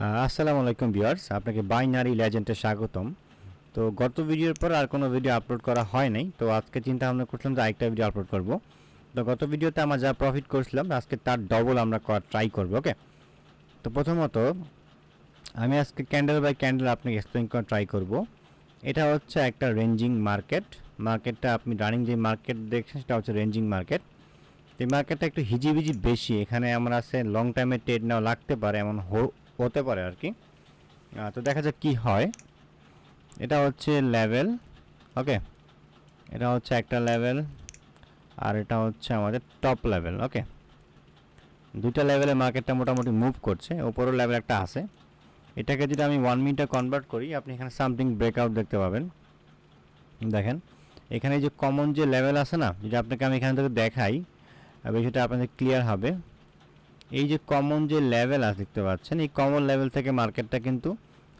আসসালামু আলাইকুম ভিউয়ার্স, আপনাকে বাইনারি লেজেন্ডে স্বাগতম। তো গত ভিডিওর পর আর কোনো ভিডিও আপলোড করা হয় নাই, তো আজকে চিন্তা ভাবনা করছিলাম যে আরেকটা ভিডিও আপলোড করব। তো গত ভিডিওতে আমরা যা প্রফিট করছিলাম আজকে তার ডবল আমরা করার ট্রাই করব। ওকে, তো প্রথমত আমি আজকে ক্যান্ডেল বাই ক্যান্ডেল আপনাকে এক্সপ্লেন করার ট্রাই করব। এটা হচ্ছে একটা রেঞ্জিং মার্কেটটা আপনি রানিং যে মার্কেট দেখছেন সেটা হচ্ছে রেঞ্জিং মার্কেট। এই মার্কেটটা একটু হিজিবিজি বেশি, এখানে আমরা আছে লং টাইমে ট্রেড নেওয়া লাগতে পারে, এমন হতে পারে আর কি। তো দেখা যাক কি হয়। এটা হচ্ছে লেভেল, ওকে, এটা হচ্ছে একটা লেভেল আর এটা হচ্ছে আমাদের টপ লেভেল। ওকে, দুইটা লেভেলে মার্কেটটা মোটামুটি মুভ করছে, উপরের লেভেল একটা আছে। এটাকে যদি আমি 1 মিনিটে কনভার্ট করি আপনি এখানে সামথিং ব্রেকআউট দেখতে পাবেন। দেখেন এখানে যে কমন যে লেভেল আছে না, যদি আপনাকে আমি এখান থেকে দেখাই বিষয়টা আপনাদের ক্লিয়ার হবে। এই যে কমন যে লেভেল আছে দেখতে পাচ্ছেন, এই কমন লেভেল থেকে মার্কেটটা কিন্তু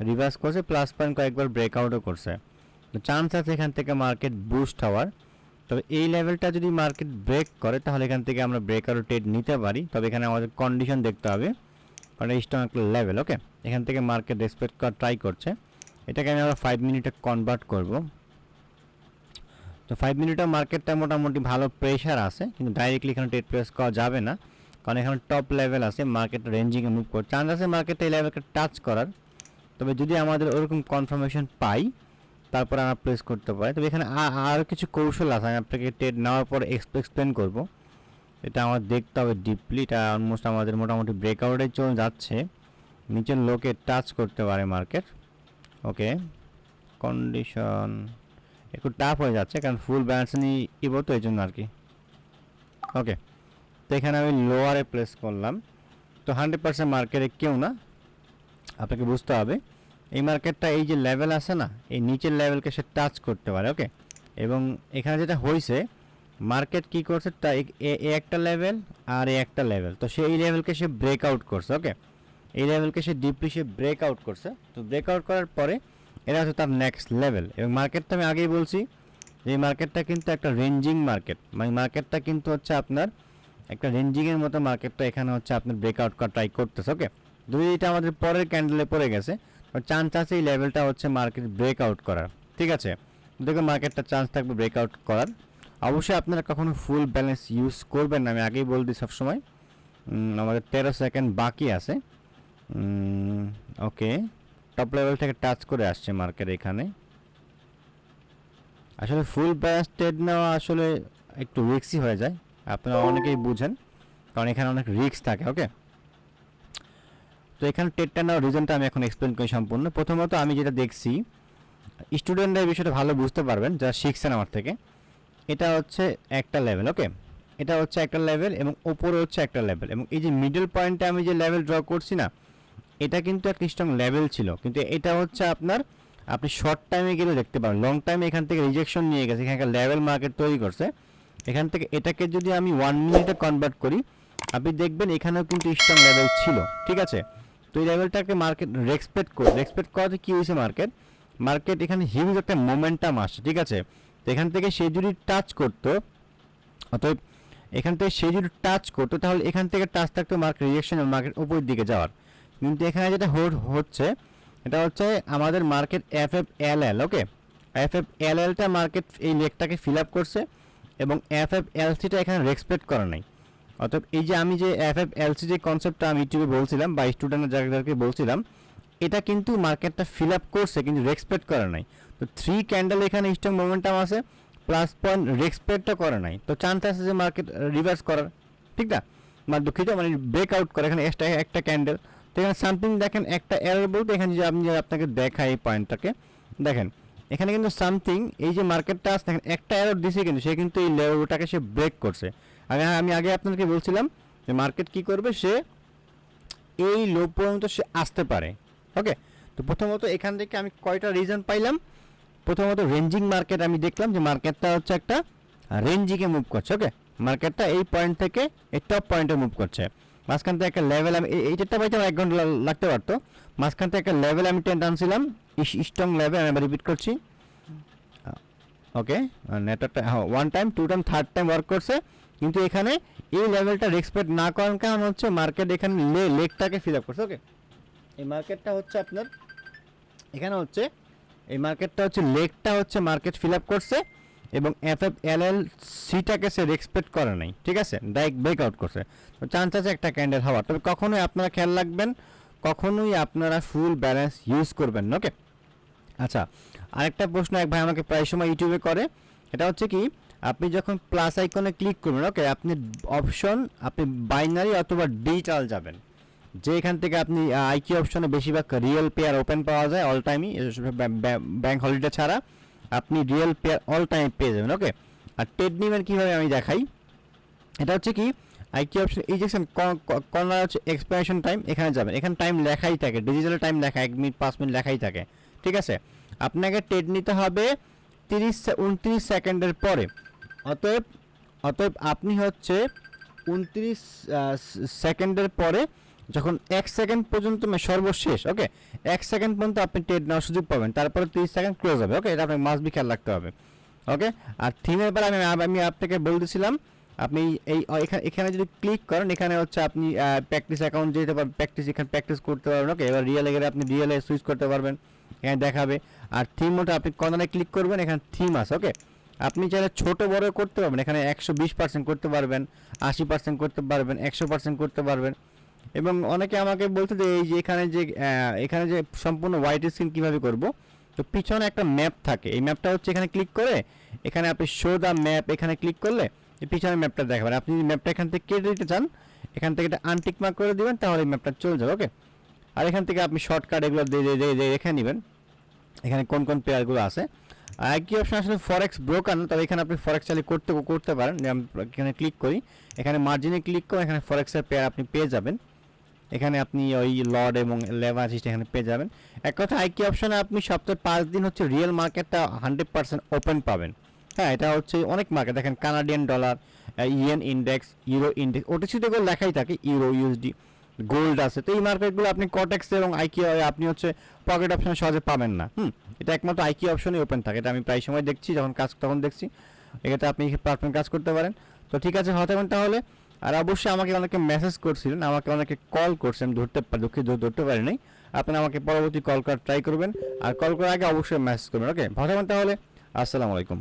রিভার্স করছে, প্লাস পয়েন্ট কয়েকবার ব্রেকআউটও করছে। তো চান্স আছে এখান থেকে মার্কেট বুস্ট হওয়ার। তবে এই লেভেলটা যদি মার্কেট ব্রেক করে তাহলে এখান থেকে আমরা ব্রেকআউট ট্রেড নিতে পারি। তবে এখানে আমাদের কন্ডিশন দেখতে হবে, কারণ এই স্ট্রং একটা লেভেল। ওকে, এখান থেকে মার্কেট রেসপেক্ট করার ট্রাই করছে। এটাকে আমি আবার 5 মিনিটে কনভার্ট করব। তো 5 মিনিটের মার্কেটটা মোটামুটি ভালো প্রেশার আছে, কিন্তু ডাইরেক্টলি এখানে ট্রেড প্রেস করা যাবে না, কারণ এখানে টপ লেভেল আছে, মার্কেট রেঞ্জিংয়ে মুভ করে চান্স আছে মার্কেটটা এই লেভেলকে টাচ করার। তবে যদি আমাদের ওরকম কনফার্মেশন পাই তারপর আমরা প্রেস করতে পারি। তবে এখানে আরও কিছু কৌশল আছে, আমি আপনাকে ট্রেড নেওয়ার পর এক্সপ্লেন করব। এটা আমার দেখতে হবে ডিপলি। এটা অলমোস্ট আমাদের মোটামুটি ব্রেকআউটে চলে যাচ্ছে, নিচের লোকে টাচ করতে পারে মার্কেট। ওকে, কন্ডিশন একটু টাফ হয়ে যাচ্ছে কারণ ফুল ব্যালেন্স নিব তো এই জন্য আর কি। ওকে, তো এখানে আমি লোয়ারে প্লেস করলাম। তো 100% মার্কেটে কেউ না, আপনাকে বুঝতে হবে এই মার্কেটটা এই যে লেভেল আছে না, এই নিচের লেভেলকে সে টাচ করতে পারে। ওকে, এবং এখানে যেটা হয়েছে মার্কেট কি করছে, তা একটা লেভেল আর একটা লেভেল, তো সে এই লেভেলকে সে ব্রেকআউট করছে। ওকে, এই লেভেলকে সে ডিপলি সে ব্রেকআউট করছে। তো ব্রেকআউট করার পরে এটা হচ্ছে তার নেক্সট লেভেল। এবং মার্কেটটা আমি আগেই বলছি যে এই মার্কেটটা কিন্তু একটা রেঞ্জিং মার্কেট, মানে মার্কেটটা কিন্তু হচ্ছে আপনার একটা রেঞ্জিংয়ের মতো মার্কেটটা এখানে হচ্ছে আপনার ব্রেকআউট করা ট্রাই করতেছে। ওকে, যদি এটা আমাদের পরের ক্যান্ডেলে পড়ে গেছে, চান্স আছে এই লেভেলটা হচ্ছে মার্কেট ব্রেকআউট করার। ঠিক আছে, দেখুন মার্কেটটা চান্স থাকবে ব্রেকআউট করার। অবশ্যই আপনারা কখনো ফুল ব্যালেন্স ইউজ করবেন না, আমি আগেই বলে দিই সবসময়। আমাদের 13 সেকেন্ড বাকি আছে। ওকে, টপ লেভেল থেকে টাচ করে আসছে মার্কেট। এখানে আসলে ফুল ব্যালেন্স ট্রেড নেওয়া আসলে একটু রিস্কি হয়ে যায়, আপনারা অনেকেই বুঝেন, কারণ এখানে অনেক রিস্ক থাকে। ওকে, তো এখানে ট্রেডটা নেওয়ার রিজনটা আমি এখন এক্সপ্লেন করি সম্পূর্ণ। প্রথমত আমি যেটা দেখছি, স্টুডেন্টরা এই বিষয়টা ভালো বুঝতে পারবেন যারা শিখছেন আমার থেকে। এটা হচ্ছে একটা লেভেল। ওকে, এটা হচ্ছে একটা লেভেল এবং ওপরে হচ্ছে একটা লেভেল, এবং এই যে মিডল পয়েন্টে আমি যে লেভেল ড্র করছি না, এটা কিন্তু একটা স্ট্রং লেভেল ছিল, কিন্তু এটা হচ্ছে আপনার আপনি শর্ট টাইমে গেলে দেখতে পারেন লং টাইমে এখান থেকে রিজেকশন নিয়ে গেছে, এখানে লেভেল মার্কেট তৈরি করছে। এখান থেকে এটাকে যদি আমি 1 মিনিটে কনভার্ট করি আপনি দেখবেন এখানেও কিন্তু স্ট্রং লেভেল ছিল। ঠিক আছে, তো এই লেভেলটাকে মার্কেট রেসপেক্ট করাতে কী হয়েছে, মার্কেট এখানে হিউজ একটা মোমেন্টাম আসছে। ঠিক আছে, তো এখান থেকে সে যদি টাচ করতো, অতএব এখান থেকে সে যদি টাচ করতো তাহলে এখান থেকে টাচ থাকতো মার্কেট রিজেকশন এবং মার্কেট উপরের দিকে যাওয়ার। কিন্তু এখানে যেটা হচ্ছে এটা হচ্ছে আমাদের মার্কেট FFLL। ওকে, FFLLটা মার্কেট এই লেগটাকে ফিল আপ করছে এবং FFLCটা এখানে রেসপেক্ট করা নাই। অর্থাৎ এই যে আমি যে FFLC যে কনসেপ্টটা আমি ইউটিউবে বলছিলাম বা স্টুডেন্ট যাদেরকে বলছিলাম, এটা কিন্তু মার্কেটটা ফিল আপ করছে কিন্তু রেসপেক্ট করা নাই। তো 3 ক্যান্ডেল এখানে স্ট্রং মোমেন্টাম আছে, প্লাস পয়েন্ট রেসপেক্টটা করে নাই, তো চান্স আছে যে মার্কেট রিভার্স করার। ঠিক না, মানে দুঃখিত, মানে ব্রেকআউট করে এখানে এক্সট্রা একটা ক্যান্ডেল। তো এখানে সামথিং দেখেন একটা এরর বলতে এখানে যে আমি আপনাকে দেখাই এই পয়েন্টটাকে দেখেন, এখানে কিন্তু সামথিং এই যে মার্কেটটা আছে দেখেন একটা এরর দিছে, কিন্তু সে কিন্তু এই লেভেলটাকে সে ব্রেক করছে। আমি আগে আপনাদেরকে বলছিলাম যে মার্কেট কি করবে, সে এই লো পর্যন্ত সে আসতে পারে। ওকে, তো প্রথমত এখান থেকে আমি কয়টা রিজন পাইলাম। প্রথমত রেঞ্জিং মার্কেট আমি দেখলাম যে মার্কেটটা হচ্ছে একটা রেঞ্জিংয়ে মুভ করছে। ওকে, মার্কেটটা এই পয়েন্ট থেকে এই টপ পয়েন্টে মুভ করছে। মাঝখান থেকে একটা লেভেল আমি এইটা পাইতে আমার 1 ঘন্টা লাগতে পারতো। মাঝখান থেকে একটা লেভেল আমি টানছিলাম, স্ট্রং লেভেল, আমি আবার রিপিট করছি। ওকে, নেটওয়ার্কটা 1 time 2 time 3rd time work করছে, কিন্তু এখানে এই লেভেলটা রেসপেক্ট না করার কারণ হচ্ছে মার্কেট এখানে লেগটাকে ফিল আপ করছে। ওকে, এই মার্কেটটা হচ্ছে আপনার এখানে হচ্ছে এই মার্কেটটা হচ্ছে লেগটা হচ্ছে মার্কেট ফিল আপ করছে এবং এফএফএলএলসিটাকে সে রেসপেক্ট করে নাই, ঠিক আছে, ডাইরেক্ট ব্রেকআউট করছে। তো চান্স আছে একটা ক্যান্ডেল হওয়ার, তবে কখনোই আপনারা খেয়াল রাখবেন কখনোই আপনারা ফুল ব্যালেন্স ইউজ করবেন না, ওকে। আচ্ছা, আরেকটা প্রশ্ন এক ভাই আমাকে প্রায় সময় ইউটিউবে করে, এটা হচ্ছে কি আপনি যখন প্লাস আইকনে ক্লিক করবেন, ওকে, আপনি অপশন আপনি বাইনারি অথবা ডিজিটাল যাবেন, যে এখান থেকে আপনি আইকিউ অপশনে বেশিরভাগ রিয়েল পেয়ার ওপেন পাওয়া যায় অল টাইমই, ব্যাংক হলিডে ছাড়া আপনি রিয়েল পেয়ার অল টাইম পেয়ে যাবেন, ওকে। আর ট্রেড নেবেন কীভাবে আমি দেখাই, এটা হচ্ছে কি আইকিউ অপশন এই যে কর্নার হচ্ছে এক্সপায়ারেশন টাইম, এখানে যাবেন, এখানে টাইম লেখাই থাকে, ডিজিটাল টাইম লেখা 1 মিনিট 5 মিনিট লেখাই থাকে, ঠিক আছে। আপনাকে ট্রেড নিতে হবে 29 সেকেন্ডের পরে, অতএব অতএব আপনি হচ্ছে 29 সেকেন্ডের পরে যখন 1 সেকেন্ড পর্যন্ত সর্বশেষ, ওকে, 1 সেকেন্ড পর্যন্ত আপনি ট্রেড নেওয়ার সুযোগ পাবেন, তারপরে 30 সেকেন্ড ক্লোজ হবে, ওকে। এটা আপনাকে মাস্ট বি খেয়াল রাখতে হবে, ওকে। আর থিমের পর আমি আপনাকে বলতেছিলাম আপনি এই এখানে যদি ক্লিক করেন, এখানে হচ্ছে আপনি প্র্যাকটিস অ্যাকাউন্ট যেতে পারবেন, এখানে প্র্যাকটিস করতে পারবেন, ওকে। এবার রিয়েলে গেলে আপনি রিয়েলে সুইচ করতে পারবেন, এখানে দেখাবে। আর থিম ওটা আপনি কর্নারে ক্লিক করবেন, এখানে থিম আছে, ওকে। আপনি চাইলে ছোট বড় করতে পারবেন, এখানে 120% করতে পারবেন, 80% করতে পারবেন, 100% করতে পারবেন। এবং অনেকে আমাকে বলতে যে এই যে এখানে যে সম্পূর্ণ হোয়াইট স্ক্রিন কীভাবে করব, তো পিছনে একটা ম্যাপ থাকে, এই ম্যাপটা হচ্ছে এখানে ক্লিক করে এখানে আপনি শো দ্য ম্যাপ এখানে ক্লিক করলে এই পিছনে ম্যাপটা দেখাবেন। আপনি যদি ম্যাপটা এখান থেকে কেটে দিতে চান, এখান থেকে এটা আনটিক মার্ক করে দিবেন, তাহলে এই ম্যাপটা চলে যাবে, ওকে। আর এখান থেকে আপনি শর্টকাট এগুলো দেখে নেবেন এখানে কোন কোন পেয়ারগুলো আছে। আর কি অপশন আসলে ফরেক্স ব্রোকার না, তবে এখানে আপনি ফরেক্স চালিয়ে করতে পারেন। আমি এখানে ক্লিক করি, এখানে মার্জিনে ক্লিক করে এখানে ফরেক্সের পেয়ার আপনি পেয়ে যাবেন, এখানে আপনি ওই লর্ড এবং লেভারেজ এখানে পেয়ে যাবেন। এক কথা আইকি অপশনে আপনি সপ্তাহে 5 দিন হচ্ছে রিয়েল মার্কেটটা 100% ওপেন পাবেন। হ্যাঁ, এটা হচ্ছে অনেক মার্কেট, দেখেন Canadian dollar, yen index, euro index, ওটিসিতে এগুলো লেখাই থাকে, ইউরো, ইউএসডি, গোল্ড আছে। তো এই মার্কেটগুলো আপনি কটেক্স এবং আইকি আপনি হচ্ছে পকেট অপশন সহজে পাবেন না। এটা একমাত্র আইকি অপশনে ওপেন থাকে, এটা আমি প্রায় সময় দেখছি, যখন তখন দেখছি। এক্ষেত্রে আপনি পারফেক্ট কাজ করতে পারেন। তো ঠিক আছে, হতে পারেন তাহলে। আর অবশ্যই আমাকে অনেকে মেসেজ করছিলেন, আমাকে অনেকে কল করছেন, ধরতে পারি নাই। আপনি আমাকে পরবর্তী কল করার ট্রাই করবেন, আর কল করার আগে অবশ্যই মেসেজ করবেন, ওকে। ভালো থাকবেন তাহলে, আসসালামু আলাইকুম।